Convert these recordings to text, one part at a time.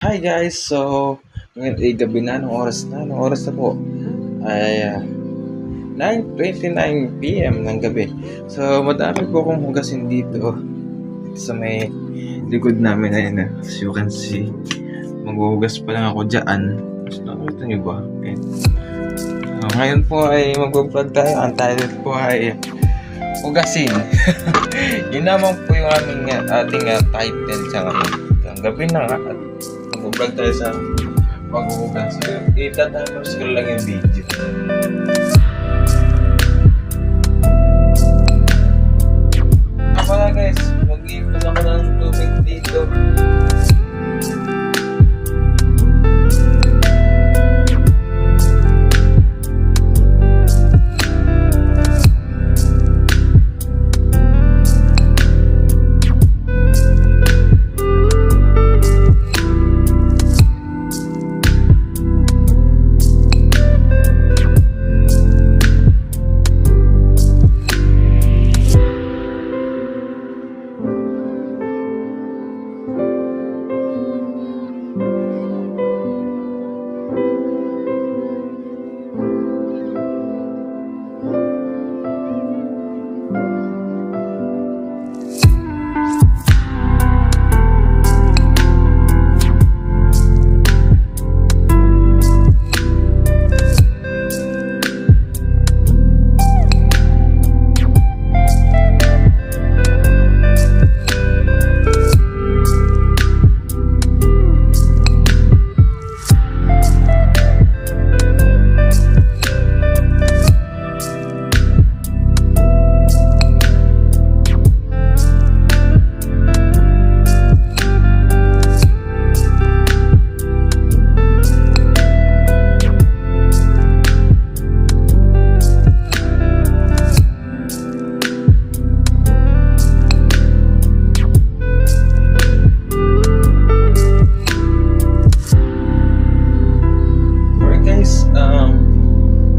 Hi guys! So, ngayon ay gabi na. Anong oras na? Anong oras na po? Ay 9:29 PM ng gabi. So, madami po akong hugasin dito. Sa may likod namin ayun na. As you can see, maghuhugas pa lang ako dyan. So, nakita niyo ba? Okay. So, ngayon po ay mag-vlog tayo. Ang title po ay hugasin. Yun naman po yung ating title sa ngayon. Ang gabi na nga at mag-vlog tayo sa paghuhugas. So, itatapos ko lang yung video. Ako na guys, mag-iipon ako ng tubig dito.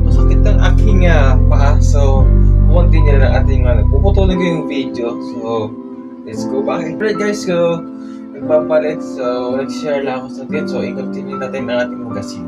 Masakit ang aking paa. So, continue na ating puputulin ko yung video. So, let's go back. Alright guys, so nagpapalit. So, nag-share lang ako sa atin. So, i-continue natin ang ating hugasin.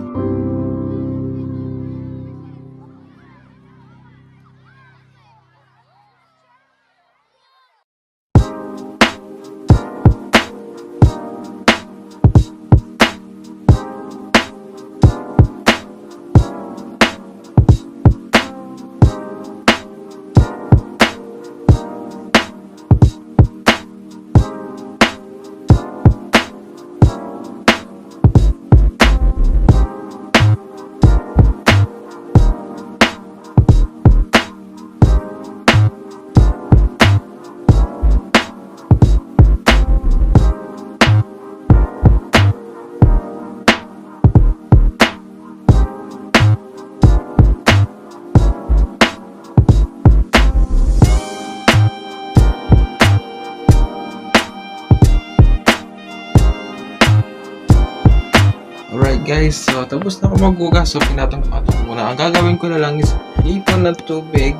Alright guys, so tapos na ako maghugas. So pinatong-patong ko muna. Ang gagawin ko na lang is ipon ng tubig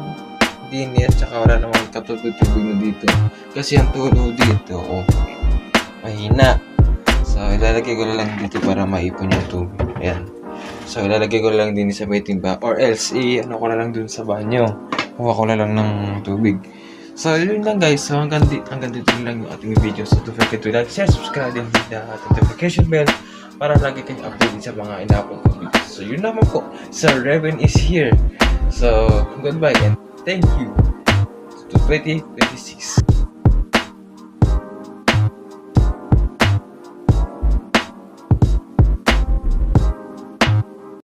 din at saka wala namang katubig-tubig na dito. Kasi ang tulo dito, mahina. So ilalagay ko na lang dito para maipon yung tubig. Ayan. So ilalagay ko na lang din sa may timba. Or else, ano ko na lang dun sa banyo. Kuha ko na lang ng tubig. So yun lang guys. So hanggang dito lang yung ating video. So don't forget to like, share, subscribe, and hit the notification bell para lagi kayong updated sa mga ina-upload ko videos. So yun naman po, Sir Reven is here. So goodbye and thank you to 2026.